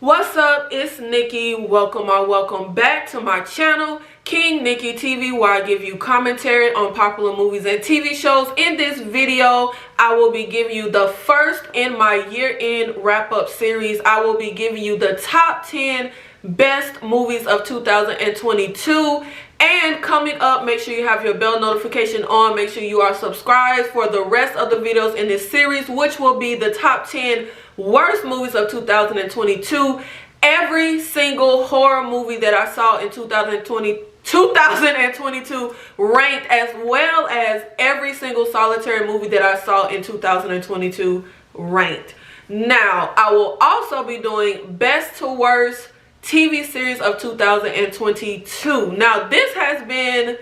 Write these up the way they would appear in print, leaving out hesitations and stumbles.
What's up? It's Nikki. Welcome back to my channel, King Nikki TV, where I give you commentary on popular movies and TV shows. In this video, I will be giving you the first in my year-end wrap-up series. I will be giving you the top 10 best movies of 2022. And coming up, make sure you have your bell notification on. Make sure you are subscribed for the rest of the videos in this series, which will be the top 10 worst movies of 2022. Every single horror movie that I saw in 2022 ranked, as well as every single solitary movie that I saw in 2022 ranked. Now, I will also be doing best to worst TV series of 2022. Now, this has been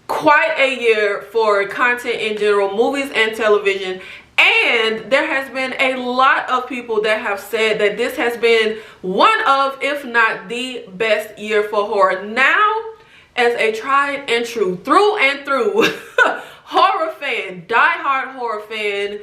quite a year for content in general, movies and television, and there has been a lot of people that have said that this has been one of, if not the best year for horror. Now, as a tried and true, through and through horror fan, die-hard horror fan,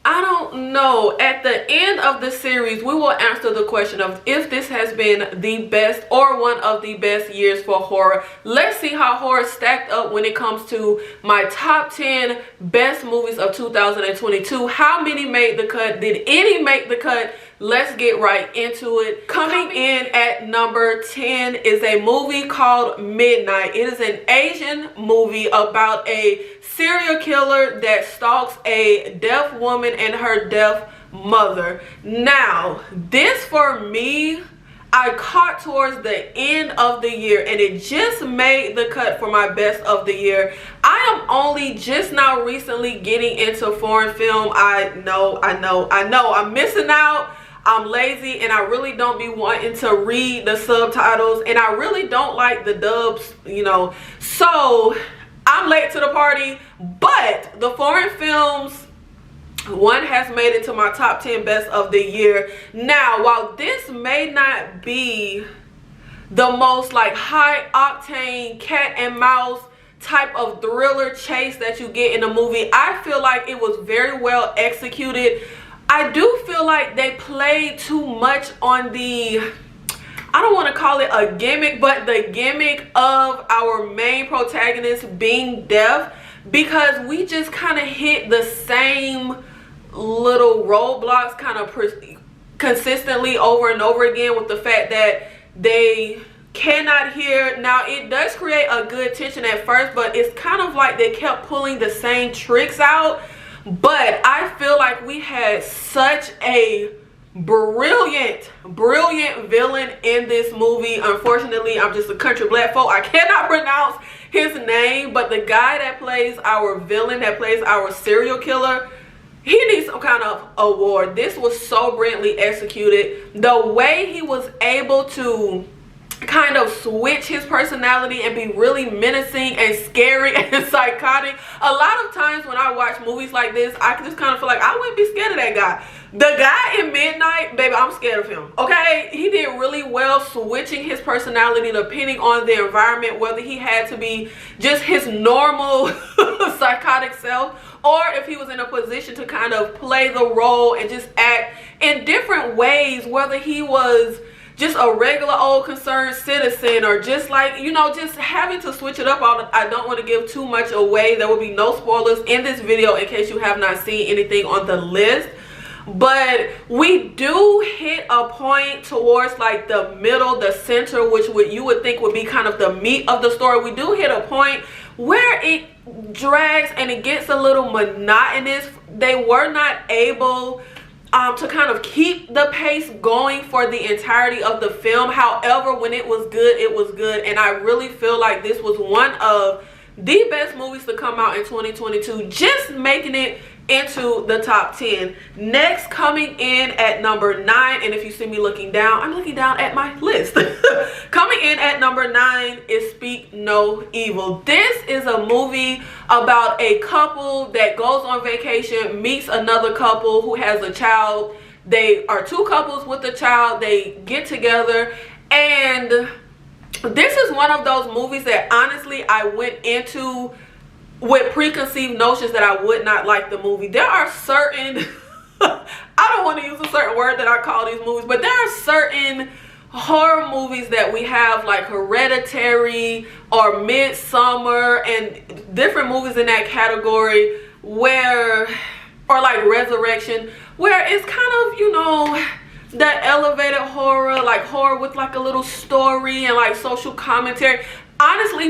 I don't know. At the end of the series, we will answer the question of if this has been the best or one of the best years for horror. Let's see how horror stacked up when it comes to my top 10 best movies of 2022. How many made the cut? Did any make the cut? Let's get right into it. Coming in at number 10 is a movie called Midnight. It is an Asian movie about a serial killer that stalks a deaf woman and her deaf mother. Now, this for me, I caught towards the end of the year, and it just made the cut for my best of the year. I am only just now recently getting into foreign film. I know, I'm missing out. I'm lazy and I really don't be wanting to read the subtitles, and I really don't like the dubs, you know. So I'm late to the party, but the foreign films one has made it to my top 10 best of the year. Now, while this may not be the most like high octane cat and mouse type of thriller chase that you get in a movie, I feel like it was very well executed. I do feel like they played too much on the, I don't want to call it a gimmick, but the gimmick of our main protagonist being deaf, because we just kind of hit the same little roadblocks kind of consistently over and over again, with the fact that they cannot hear. Now, it does create a good tension at first, but it's kind of like they kept pulling the same tricks out. But I feel like we had such a brilliant villain in this movie. Unfortunately, I'm just a country black folk, I cannot pronounce his name, but the guy that plays our villain, that plays our serial killer, he needs some kind of award. This was so brilliantly executed. The way he was able to kind of switch his personality and be really menacing and scary and psychotic. A lot of times when I watch movies like this, I just kind of feel like I wouldn't be scared of that guy. The guy in Midnight, baby, I'm scared of him. Okay, he did really well switching his personality depending on the environment, whether he had to be just his normal psychotic self, or if he was in a position to kind of play the role and just act in different ways, whether he was just a regular old concerned citizen, or just like, you know, just having to switch it up. I don't want to give too much away. There will be no spoilers in this video in case you have not seen anything on the list. But we do hit a point towards like the middle, the center, which you would think would be kind of the meat of the story. We do hit a point where it drags and it gets a little monotonous. They were not able to kind of keep the pace going for the entirety of the film. However, when it was good, it was good, and I really feel like this was one of the best movies to come out in 2022, just making it into the top 10. Next, coming in at number 9, and if you see me looking down, I'm looking down at my list. Coming in at number 9 is Speak No Evil. This is a movie about a couple that goes on vacation, meets another couple who has a child. They are two couples with a child. They get together, and this is one of those movies that honestly I went into with preconceived notions that I would not like the movie. There are certain I don't want to use a certain word that I call these movies, but there are certain horror movies that we have, like Hereditary or Midsummer and different movies in that category, where, or like Resurrection, where it's kind of, you know, that elevated horror, like horror with like a little story and like social commentary. Honestly,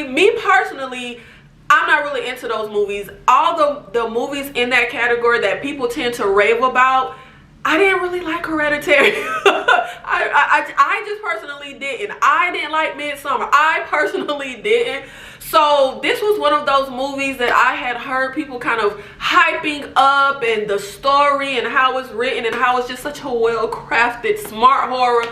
me personally, I'm not really into those movies. All the movies in that category that people tend to rave about, I didn't really like Hereditary. I just personally didn't. I didn't like Midsummer. I personally didn't. So this was one of those movies that I had heard people kind of hyping up, and the story and how it's written and how it's just such a well-crafted, smart horror.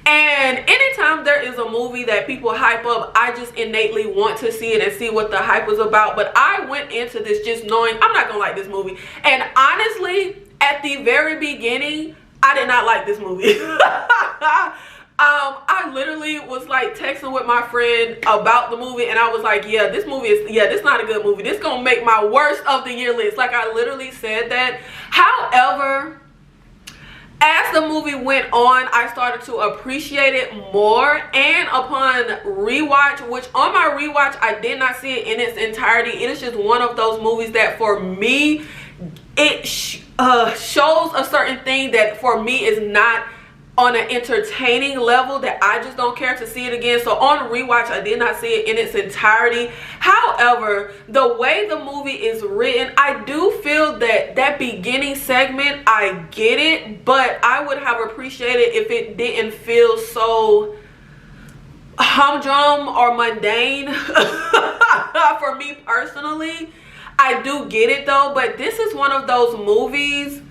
And anytime there is a movie that people hype up, I just innately want to see it and see what the hype was about. But I went into this just knowing I'm not gonna like this movie. And honestly, at the very beginning, I did not like this movie. I literally was like texting with my friend about the movie, and I was like, yeah, this is not a good movie. This gonna make my worst of the year list. Like, I literally said that. However, as the movie went on, I started to appreciate it more, and upon rewatch, which on my rewatch I did not see it in its entirety, it is just one of those movies that for me, it shows a certain thing that for me is not on an entertaining level, that I just don't care to see it again. So on rewatch, I did not see it in its entirety. However, the way the movie is written, I do feel that that beginning segment, I get it, but I would have appreciated if it didn't feel so humdrum or mundane. For me personally, I do get it though, but this is one of those movies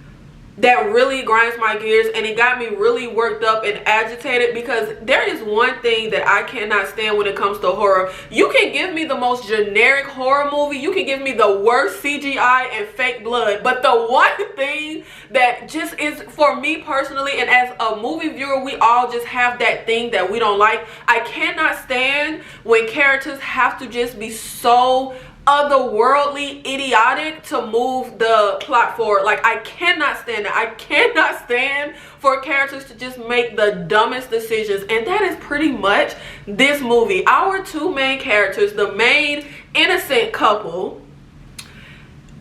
that really grinds my gears, and it got me really worked up and agitated, because there is one thing that I cannot stand when it comes to horror. You can give me the most generic horror movie, you can give me the worst CGI and fake blood, but the one thing that just is, for me personally, and as a movie viewer, we all just have that thing that we don't like. I cannot stand when characters have to just be so otherworldly, idiotic to move the plot forward. Like, I cannot stand that. I cannot stand for characters to just make the dumbest decisions, and that is pretty much this movie. Our two main characters, the main innocent couple,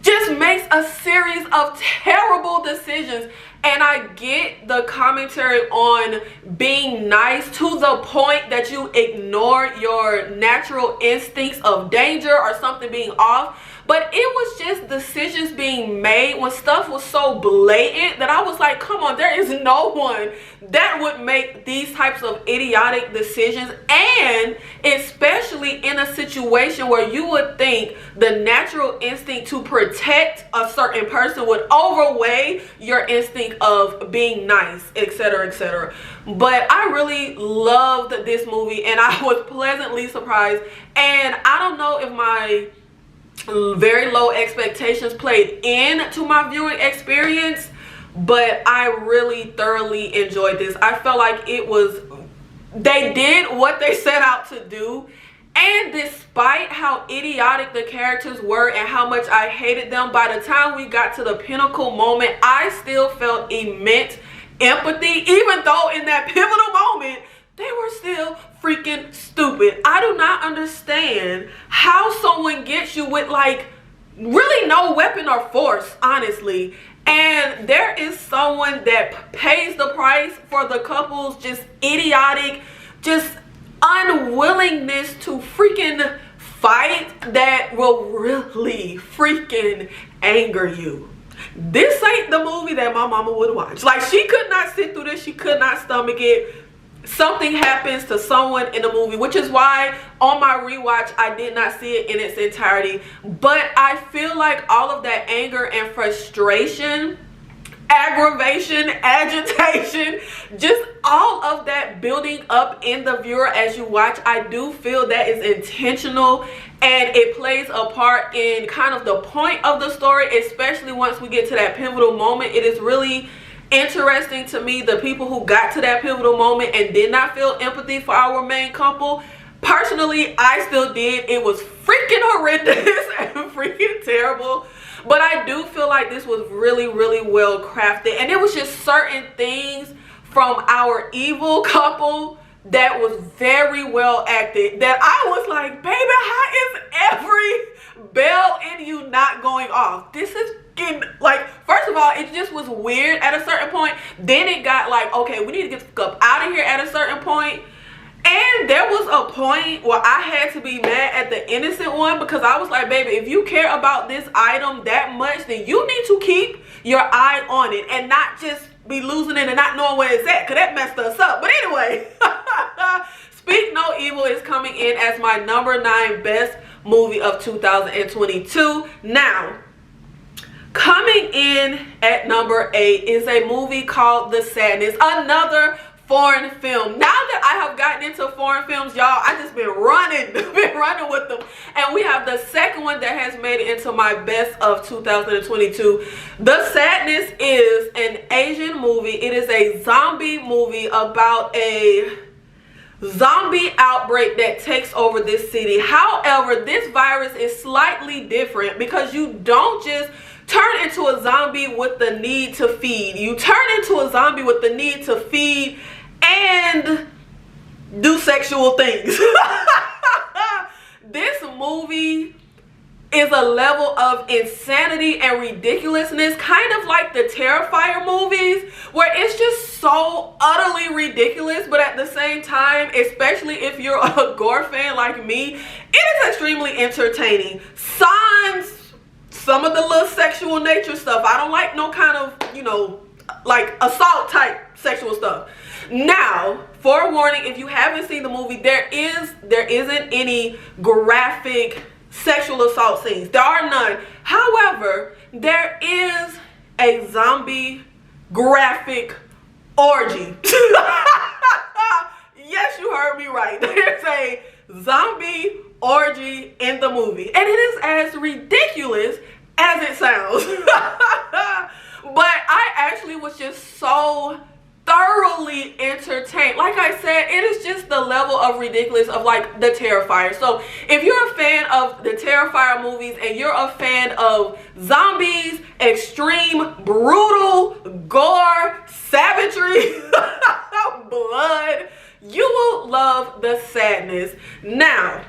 just makes a series of terrible decisions. And I get the commentary on being nice to the point that you ignore your natural instincts of danger or something being off. But it was just decisions being made when stuff was so blatant that I was like, come on, there is no one that would make these types of idiotic decisions. And especially in a situation where you would think the natural instinct to protect a certain person would overweigh your instinct of being nice, etc., etc. But I really loved this movie, and I was pleasantly surprised. And I don't know if my very low expectations played into my viewing experience, but I really thoroughly enjoyed this. I felt like they did what they set out to do, and despite how idiotic the characters were and how much I hated them, by the time we got to the pinnacle moment, I still felt immense empathy, even though in that pivotal moment they were still freaking stupid. I do not understand how someone gets you with like really no weapon or force, honestly. And there is someone that pays the price for the couple's just idiotic, just unwillingness to freaking fight, that will really freaking anger you. This ain't the movie that my mama would watch. Like, she could not sit through this. She could not stomach it. Something happens to someone in the movie, which is why on my rewatch I did not see it in its entirety. But I feel like all of that anger and frustration, aggravation, agitation, just all of that building up in the viewer as you watch, I do feel that is intentional, and it plays a part in kind of the point of the story, especially once we get to that pivotal moment. It is really interesting to me, the people who got to that pivotal moment and did not feel empathy for our main couple. Personally, I still did. It was freaking horrendous and freaking terrible. But I do feel like this was really, really well crafted. And it was just certain things from our evil couple that was very well acted that I was like, baby, how is every bell in you not going off? This is getting, like, first of all, it just was weird at a certain point. Then it got like, okay, we need to get the fuck up out of here at a certain point. And there was a point where I had to be mad at the innocent one, because I was like, baby, if you care about this item that much, then you need to keep your eye on it and not just be losing it and not knowing where it's at, because that messed us up. But anyway, Speak No Evil is coming in as my number 9 best movie of 2022. Now, coming in at number 8 is a movie called The Sadness, another foreign film. Now that I have gotten into foreign films, y'all, I just been running with them. And we have the second one that has made it into my best of 2022. The Sadness is an Asian movie. It is a zombie movie about a zombie outbreak that takes over this city. However, this virus is slightly different because you don't just turn into a zombie with the need to feed. You turn into a zombie with the need to feed and do sexual things. This movie is a level of insanity and ridiculousness, kind of like the Terrifier movies, where it's just so utterly ridiculous, but at the same time, especially if you're a gore fan like me, it is extremely entertaining. Sans some of the little sexual nature stuff. I don't like no kind of, you know, like assault type sexual stuff. Now, forewarning, if you haven't seen the movie, there isn't any graphic sexual assault scenes. There are none. However, there is a zombie graphic orgy. Yes, you heard me right. There's a zombie orgy in the movie, and it is as ridiculous as it sounds. But I actually was just so thoroughly entertained. Like I said, it is just the level of ridiculous of like the Terrifier. So if you're a fan of the Terrifier movies and you're a fan of zombies, extreme, brutal, gore, savagery, blood, you will love The Sadness. Now,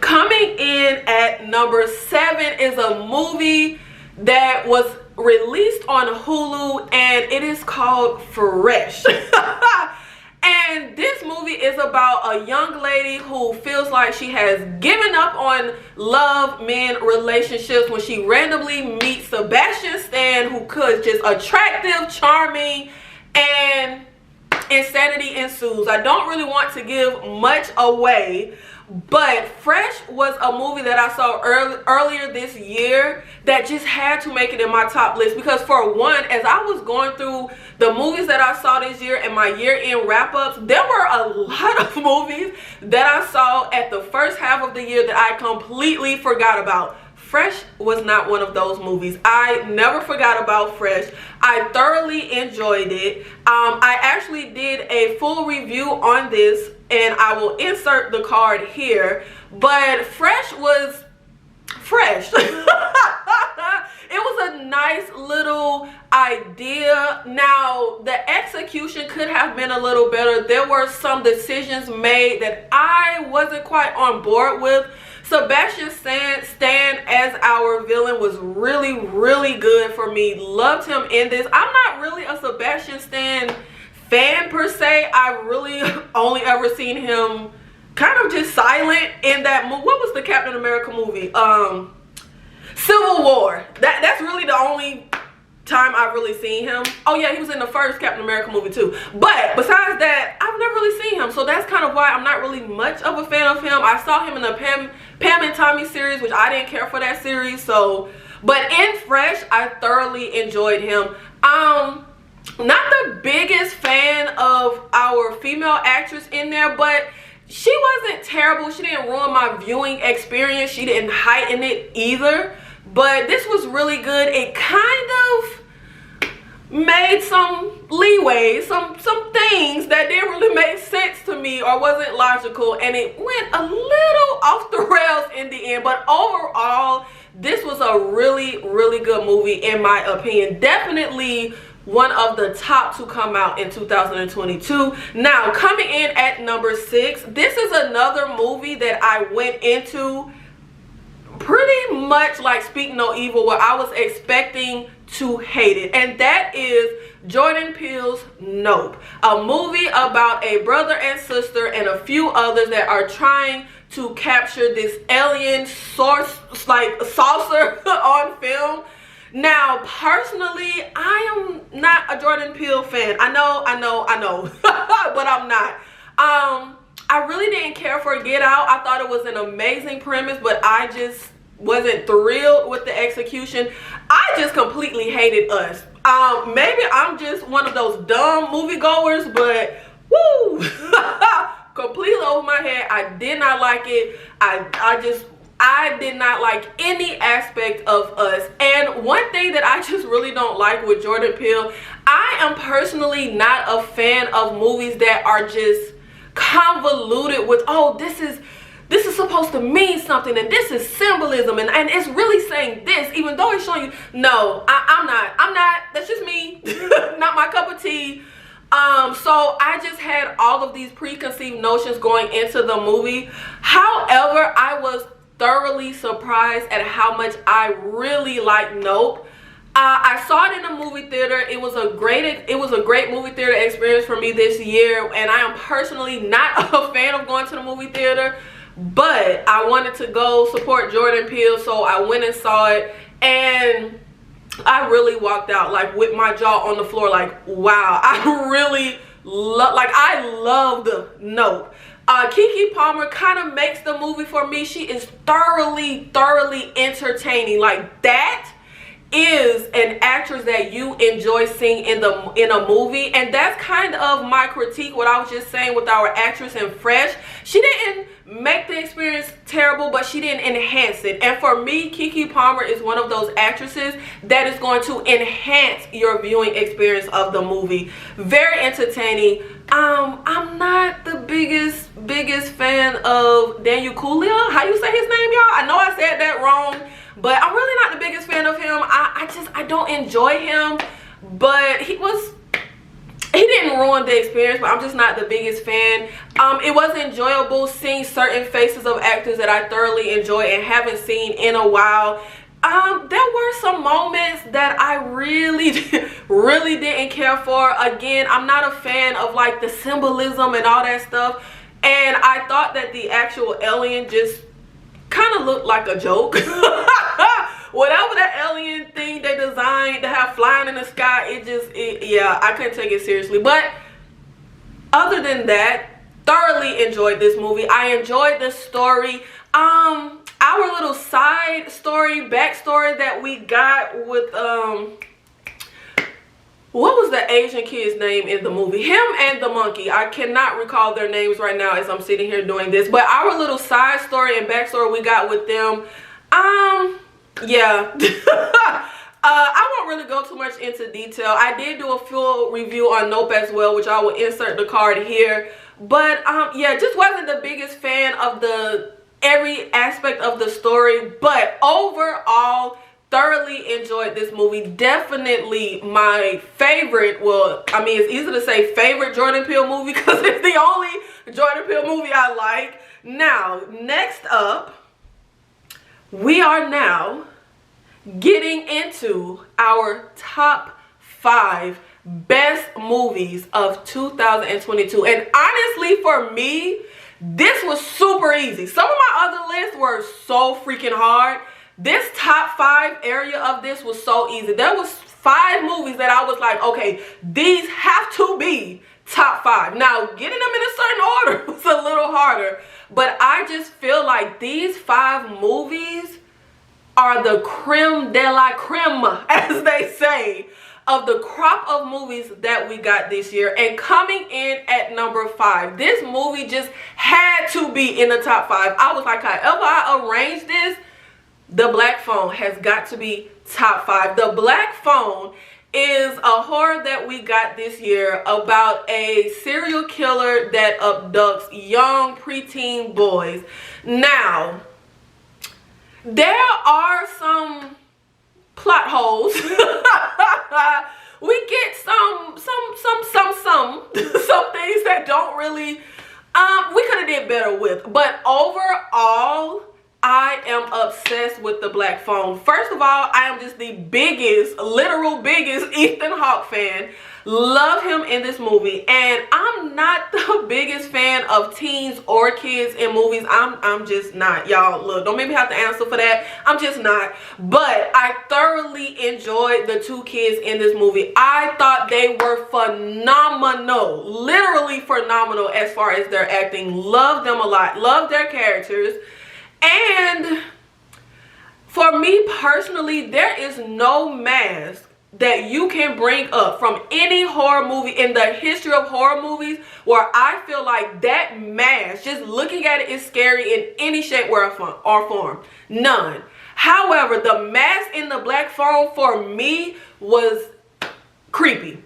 coming in at number 7 is a movie that was released on Hulu, and it is called Fresh. And this movie is about a young lady who feels like she has given up on love, men, relationships when she randomly meets Sebastian Stan, who could just attractive, charming, and insanity ensues. I don't really want to give much away, but Fresh was a movie that I saw earlier this year that just had to make it in my top list, because for one, as I was going through the movies that I saw this year and my year-end wrap-ups, there were a lot of movies that I saw at the first half of the year that I completely forgot about. Fresh was not one of those movies. I never forgot about Fresh. I thoroughly enjoyed it. I actually did a full review on this, and I will insert the card here. But Fresh was fresh. It was a nice little idea. Now, the execution could have been a little better. There were some decisions made that I wasn't quite on board with. Sebastian Stan as our villain was really, really good for me. Loved him in this. I'm not really a Sebastian Stan fan per se. I really only ever seen him kind of just silent in that movie. What was the Captain America movie? Civil War. That's really the only time I've really seen him. Oh yeah, he was in the first Captain America movie too. But besides that, I've never really seen him. So that's kind of why I'm not really much of a fan of him. I saw him in the Pam and Tommy series, which I didn't care for that series. So, but in Fresh, I thoroughly enjoyed him. Not the biggest fan of our female actress in there, but she wasn't terrible. She didn't ruin my viewing experience. She didn't heighten it either. But this was really good. It kind of made some leeway, some things that didn't really make sense to me me or wasn't logical, and it went a little off the rails in the end. But overall, this was a really, really good movie in my opinion. Definitely one of the top to come out in 2022. Now, coming in at number 6, this is another movie that I went into pretty much like Speak No Evil, where I was expecting to hate it, and that is Jordan Peele's Nope, a movie about a brother and sister and a few others that are trying to capture this alien source, like saucer on film. Now, personally, I am not a Jordan Peele fan. I know, but I'm not. I really didn't care for Get Out. I thought it was an amazing premise, but I just wasn't thrilled with the execution. I just completely hated Us. Maybe I'm just one of those dumb moviegoers, but woo, completely over my head. I did not like it. I did not like any aspect of Us. And one thing that I just really don't like with Jordan Peele, I am personally not a fan of movies that are just convoluted with, oh, this is supposed to mean something, and this is symbolism, and it's really saying this, even though it's showing you. No, I'm not. That's just me. Not my cup of tea. So I just had all of these preconceived notions going into the movie. However, I was thoroughly surprised at how much I really like Nope. I saw it in a movie theater. It was a great movie theater experience for me this year, and I am personally not a fan of going to the movie theater, but I wanted to go support Jordan Peele, so I went and saw it, and I really walked out like with my jaw on the floor, like, wow, I really I loved Nope. Keke Palmer kind of makes the movie for me. She is thoroughly entertaining. Like, that is an actress that you enjoy seeing in a movie, and that's kind of my critique, what I was just saying with our actress in Fresh. She didn't make the experience terrible, but she didn't enhance it. And for me, Keke Palmer is one of those actresses that is going to enhance your viewing experience of the movie. Very entertaining. I'm not the biggest fan of Daniel Kaluuya. How you say his name, y'all? I know I said that wrong, but I'm really not the biggest fan of him. I don't enjoy him, but he didn't ruin the experience, but I'm just not the biggest fan. It was enjoyable seeing certain faces of actors that I thoroughly enjoy and haven't seen in a while. There were some moments that I really didn't care for. Again, I'm not a fan of like the symbolism and all that stuff, and I thought that the actual alien just kind of looked like a joke. Whatever that alien thing they designed to have flying in the sky, yeah, I couldn't take it seriously. But other than that, thoroughly enjoyed this movie. I enjoyed the story. Our little side story, backstory that we got with what was the Asian kid's name in the movie? Him and the monkey. I cannot recall their names right now as I'm sitting here doing this. But our little side story and backstory we got with them, yeah. I won't really go too much into detail. I did do a full review on Nope as well, which I will insert the card here. But yeah, just wasn't the biggest fan of every aspect of the story. But overall, thoroughly enjoyed this movie. Definitely my favorite. Well, I mean, it's easy to say favorite Jordan Peele movie because it's the only Jordan Peele movie I like. Now, next up, we are now getting into our top 5 best movies of 2022. And honestly, for me, this was super easy. Some of my other lists were so freaking hard. This top 5 area of this was so easy. There was 5 movies that I was like, okay, these have to be top 5. Now, getting them in a certain order was a little harder, but I just feel like these 5 movies are the creme de la creme, as they say, of the crop of movies that we got this year. And coming in at number 5, this movie just had to be in the top 5. I was like, however I arranged this, The Black Phone has got to be top 5. The Black Phone is a horror that we got this year about a serial killer that abducts young preteen boys. Now, there are some plot holes. We get some things that don't really we could have did better with. But overall, I am obsessed with the Black Phone. First of all, I am just the biggest, literal biggest Ethan Hawke fan. Love him in this movie. And I'm not the biggest fan of teens or kids in movies. I'm just not. Y'all, look, don't make me have to answer for that. I'm just not. But I thoroughly enjoyed the two kids in this movie. I thought they were phenomenal. Literally phenomenal as far as their acting. Love them a lot. Love their characters. And for me personally, there is no mask that you can bring up from any horror movie in the history of horror movies where I feel like that mask, just looking at it, is scary in any shape or form. None. However, the mask in the Black Phone for me was creepy.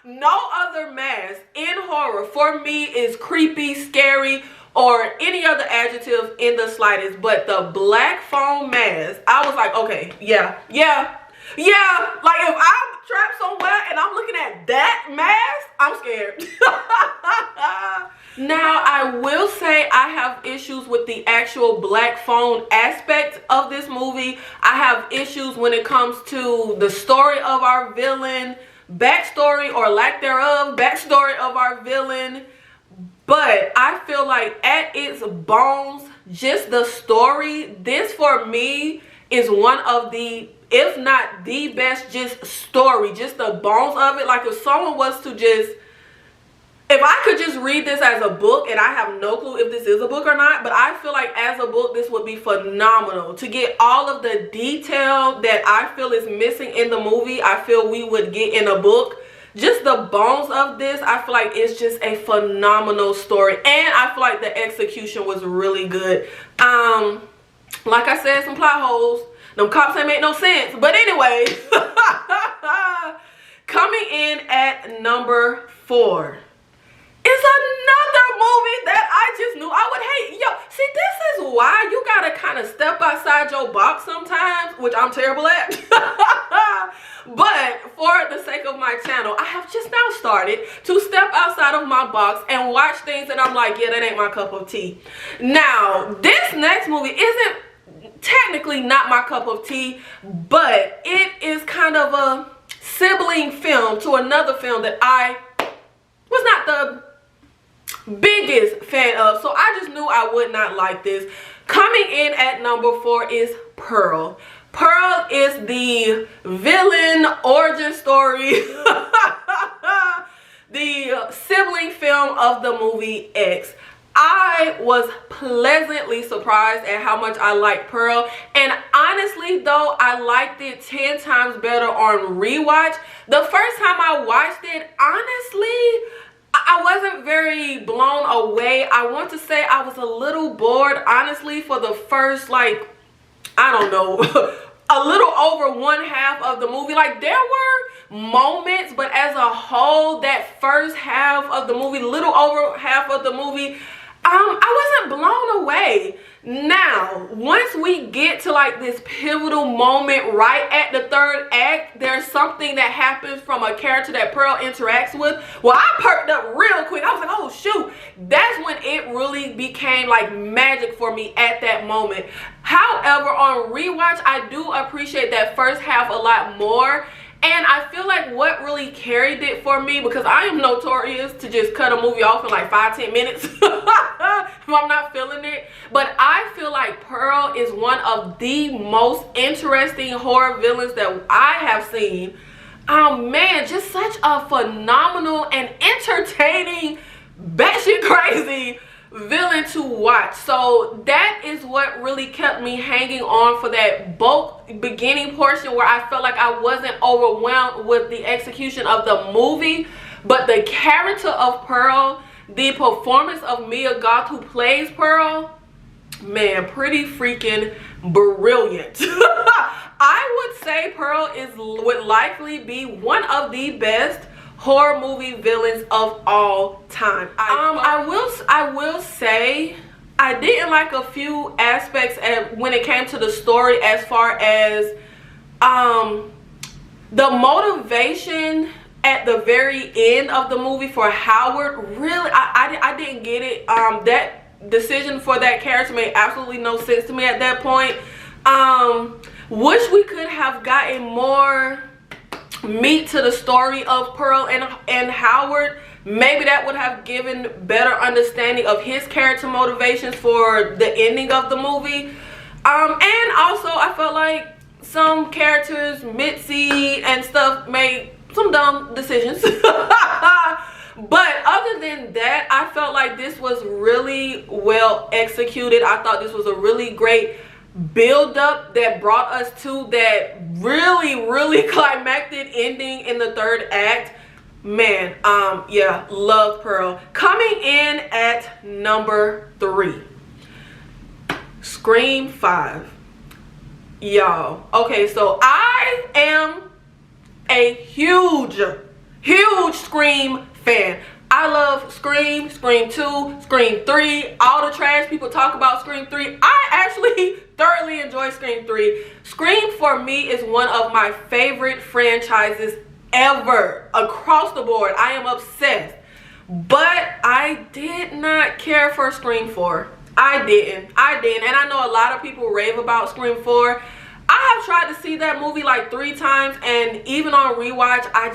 No other mask in horror for me is creepy, scary, or any other adjective in the slightest. But the Black Phone mask, I was like, okay, yeah. Like if I'm trapped somewhere and I'm looking at that mask, I'm scared. Now, I will say I have issues with the actual Black Phone aspect of this movie. I have issues when it comes to the story of our villain, backstory or lack thereof, backstory of our villain. But I feel like at its bones, just the story, this for me is one of the, if not the best, just story, just the bones of it. Like if someone was to just, if I could just read this as a book, and I have no clue if this is a book or not, but I feel like as a book, this would be phenomenal. To get all of the detail that I feel is missing in the movie, I feel we would get in a book. Just the bones of this, I feel like it's just a phenomenal story. And I feel like the execution was really good. Like I said, some plot holes. Them cops ain't make no sense. But anyway, coming in at number 4 is another movie that I just knew I would hate. Yo, see, this is why you gotta kind of step outside your box sometimes, which I'm terrible at. But for the sake of my channel, I have just now started to step outside of my box and watch things that I'm like, yeah, that ain't my cup of tea. Now, this next movie isn't technically not my cup of tea, but it is kind of a sibling film to another film that I was not the biggest fan of, so I just knew I would not like this. Coming in at number 4 is Pearl. Pearl is the villain origin story, the sibling film of the movie X. I was pleasantly surprised at how much I liked Pearl, and honestly though, I liked it 10 times better on rewatch. The first time I watched it, honestly, I wasn't very blown away. I want to say I was a little bored, honestly, for the first, like, I don't know, a little over one half of the movie. Like, there were moments, but as a whole, that first half of the movie, little over half of the movie, I wasn't blown away. Now, once we get to like this pivotal moment right at the 3rd act, there's something that happens from a character that Pearl interacts with. Well, I perked up real quick. I was like, oh shoot. That's when it really became like magic for me at that moment. However, on rewatch, I do appreciate that first half a lot more. And I feel like what really carried it for me, because I am notorious to just cut a movie off in like 5-10 minutes if I'm not feeling it. But I feel like Pearl is one of the most interesting horror villains that I have seen. Oh man, just such a phenomenal and entertaining, batshit crazy villain to watch. So that is what really kept me hanging on for that bulk beginning portion where I felt like I wasn't overwhelmed with the execution of the movie, but the character of Pearl, the performance of Mia Goth who plays Pearl, man, pretty freaking brilliant. I would say Pearl would likely be one of the best horror movie villains of all time. I will say I didn't like a few aspects when it came to the story, as far as the motivation at the very end of the movie for Howard. Really, I didn't get it. That decision for that character made absolutely no sense to me at that point. Wish we could have gotten more meat to the story of Pearl and Howard. Maybe that would have given better understanding of his character motivations for the ending of the movie. And also I felt like some characters, Mitzi and stuff, made some dumb decisions. But other than that, I felt like this was really well executed. I thought this was a really great build up that brought us to that really climactic ending in the third act. Man, yeah, love Pearl. Coming in at number 3, Scream 5. Y'all, okay, so I am a huge Scream fan. I love Scream, Scream 2, Scream 3, all the trash people talk about Scream 3. I actually thoroughly enjoy Scream 3. Scream for me is one of my favorite franchises ever, across the board. I am obsessed. But I did not care for Scream 4. I didn't. And I know a lot of people rave about Scream 4. I have tried to see that movie like 3 times, and even on rewatch, I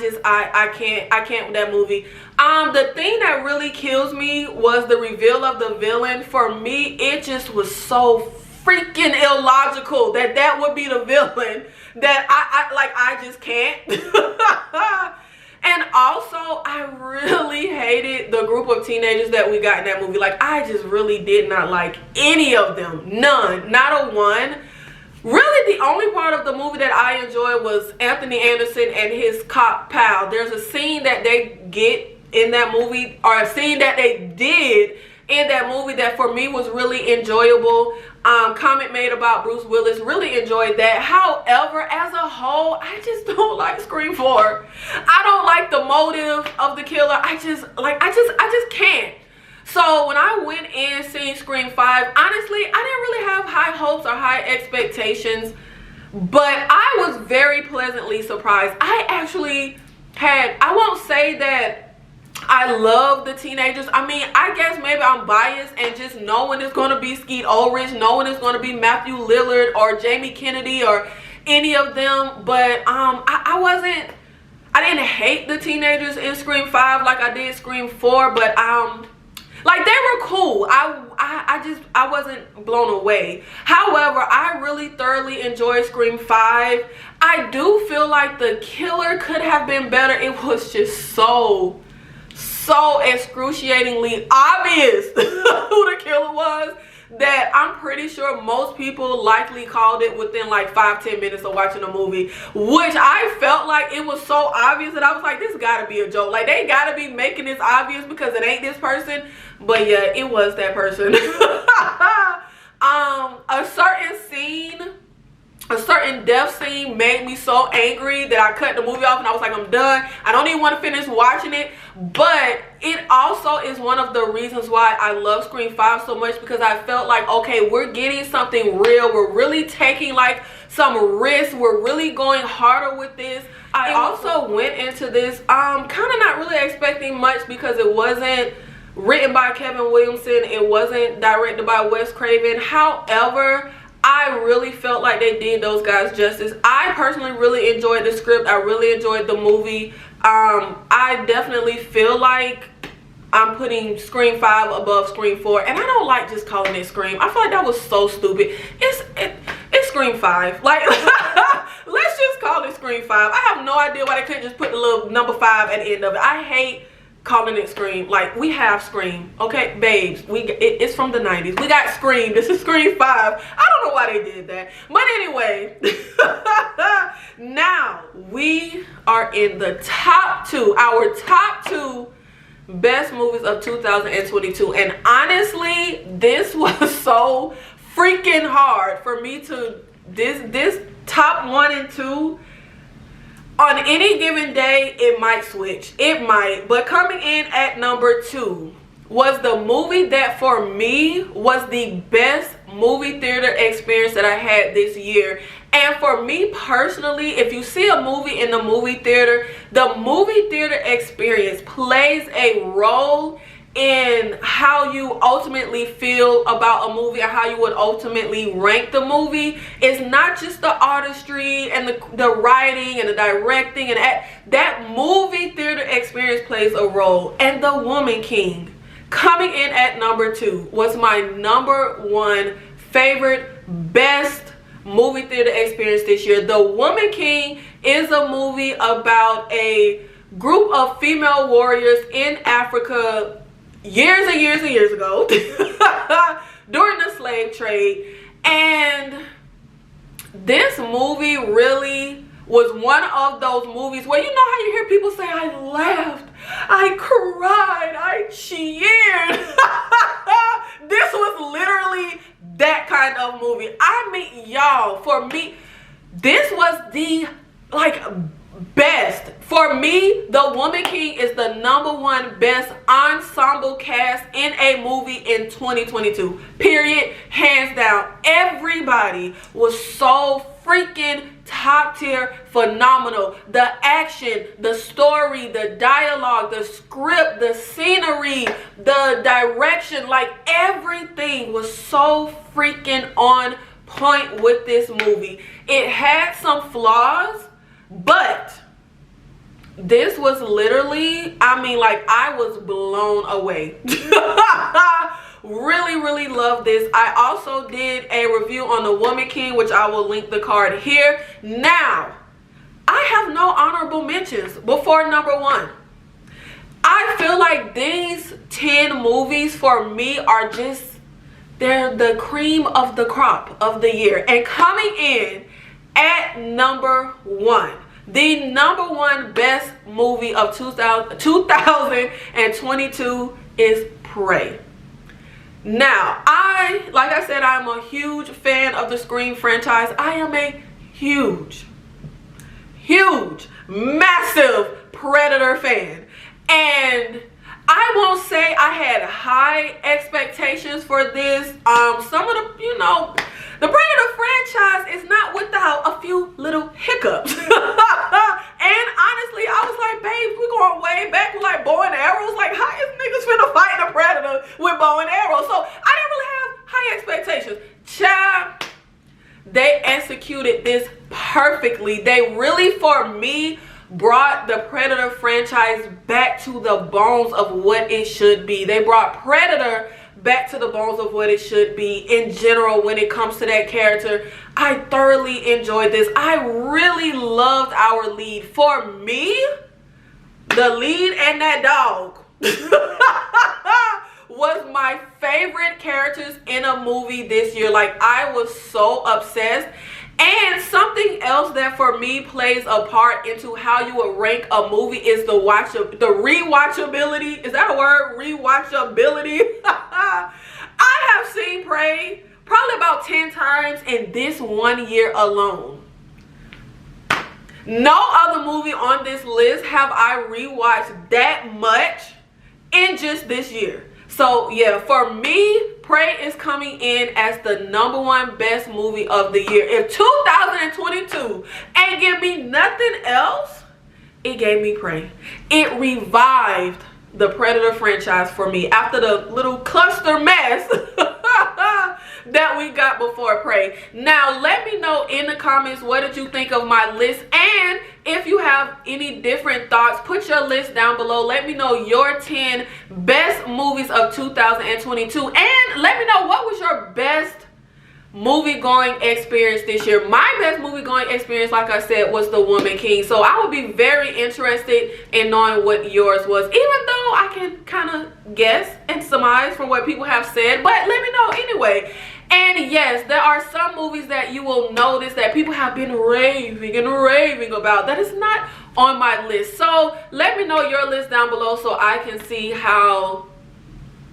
can't with that movie. The thing that really kills me was the reveal of the villain. For me, it just was so freaking illogical that would be the villain, that I just can't. And also, I really hated the group of teenagers that we got in that movie. Like, I just really did not like any of them. None. Not a one. Really, the only part of the movie that I enjoyed was Anthony Anderson and his cop pal. There's a scene that they get in that movie, or a scene that they did in that movie, that for me was really enjoyable. Comment made about Bruce Willis, really enjoyed that. However, as a whole, I just don't like Scream 4. I don't like the motive of the killer. I just can't. So when I went in seeing Scream 5, honestly, I didn't really have high hopes or high expectations, but I was very pleasantly surprised. I won't say that I love the teenagers. I mean, I guess maybe I'm biased, and just knowing it's going to be Skeet Ulrich, knowing it's going to be Matthew Lillard or Jamie Kennedy or any of them, but I didn't hate the teenagers in Scream 5 like I did Scream 4, but like, they were cool. I wasn't blown away. However, I really thoroughly enjoyed Scream 5. I do feel like the killer could have been better. It was just so excruciatingly obvious who the killer was, that I'm pretty sure most people likely called it within like 5-10 minutes of watching the movie, which I felt like it was so obvious that I was like, this gotta be a joke. Like, they gotta be making this obvious because it ain't this person. But yeah, it was that person. A certain death scene made me so angry that I cut the movie off, and I was like, I'm done. I don't even want to finish watching it. But it also is one of the reasons why I love Scream 5 so much, because I felt like, okay, we're getting something real. We're really taking like some risks. We're really going harder with this. I also went into this kind of not really expecting much, because it wasn't written by Kevin Williamson. It wasn't directed by Wes Craven. However, I really felt like they did those guys justice. I personally really enjoyed the script. I really enjoyed the movie. I definitely feel like I'm putting Scream 5 above Scream 4. And I don't like just calling it Scream. I feel like that was so stupid. It's Scream 5. Like, let's just call it Scream 5. I have no idea why they couldn't just put the little number 5 at the end of it. I hate calling it Scream. Like, we have Scream, okay, babes, it's from the 90s. We got Scream. This is Scream 5. I don't know why they did that, but anyway. Now we are in the top 2, our top 2 best movies of 2022, and honestly, this was so freaking hard for me to this top 1 and 2, on any given day, it might switch. It might. But coming in at number 2 was the movie that for me was the best movie theater experience that I had this year. And for me personally, if you see a movie in the movie theater, the movie theater experience plays a role in how you ultimately feel about a movie or how you would ultimately rank the movie. It's not just the artistry and the writing and the directing, and that movie theater experience plays a role. And The Woman King, coming in at number 2, was my number 1 favorite, best movie theater experience this year. The Woman King is a movie about a group of female warriors in Africa years and years and years ago during the slave trade. And this movie really was one of those movies where, you know how you hear people say, I laughed, I cried, I cheered. This was literally that kind of movie. I mean, y'all, for me, this was the best. For me, The Woman King is the number 1 best ensemble cast in a movie in 2022. Period. Hands down. Everybody was so freaking top tier, phenomenal. The action, the story, the dialogue, the script, the scenery, the direction, like everything was so freaking on point with this movie. It had some flaws, but this was literally, I mean, like, I was blown away. Really love this. I also did a review on The Woman King, which I will link the card here. Now, I have no honorable mentions before number 1. I feel like these 10 movies for me are just, they're the cream of the crop of the year. And coming in at number 1, the number 1 best movie of 2022 is Prey. Now, like I said, I'm a huge fan of the Scream franchise. I am a huge, massive Predator fan. And I won't say I had high expectations for this. Some of the, the Predator franchise is not without a few little hiccups. And honestly, I was like, babe, we're going way back with like bow and arrows. Like, how is niggas finna fight a Predator with bow and arrows? So I didn't really have high expectations. Child, they executed this perfectly. They really, for me, brought the Predator franchise back to the bones of what it should be. They brought Predator back to the bones of what it should be in general when it comes to that character. I thoroughly enjoyed this. I really loved our lead. For me, the lead and that dog was my favorite characters in a movie this year. Like, I was so obsessed. And something else that for me plays a part into how you would rank a movie is the rewatchability. Is that a word? Rewatchability. I have seen Prey probably about 10 times in this 1 year alone. No other movie on this list have I rewatched that much in just this year. So yeah, for me, Prey is coming in as the number 1 best movie of the year. If 2022 ain't give me nothing else, it gave me Prey. It revived the Predator franchise for me after the little cluster mess that we got before Prey. Now, let me know in the comments, what did you think of my list? And if you have any different thoughts, put your list down below. Let me know your 10 best movies of 2022. And let me know, what was your best movie going experience this year? My best movie going experience, like I said, was The Woman King. So I would be very interested in knowing what yours was, even though I can kind of guess and surmise from what people have said. But let me know anyway. And yes, there are some movies that you will notice that people have been raving and raving about that is not on my list. So let me know your list down below so I can see how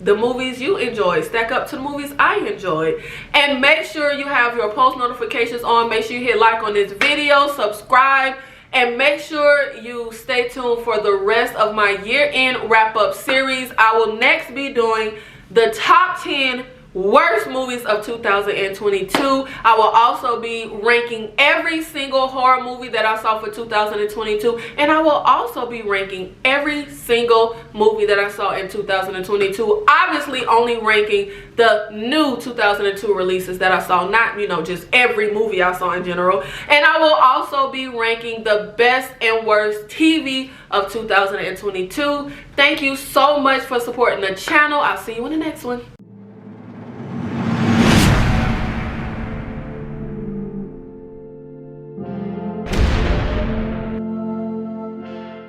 the movies you enjoyed stack up to the movies I enjoyed. And make sure you have your post notifications on. Make sure you hit like on this video, subscribe, and make sure you stay tuned for the rest of my year-end wrap-up series. I will next be doing the top 10 worst movies of 2022. I will also be ranking every single horror movie that I saw for 2022, and I will also be ranking every single movie that I saw in 2022, obviously only ranking the new 2002 releases that I saw, not, you know, just every movie I saw in general. And I will also be ranking the best and worst TV of 2022. Thank you so much for supporting the channel. I'll see you in the next one.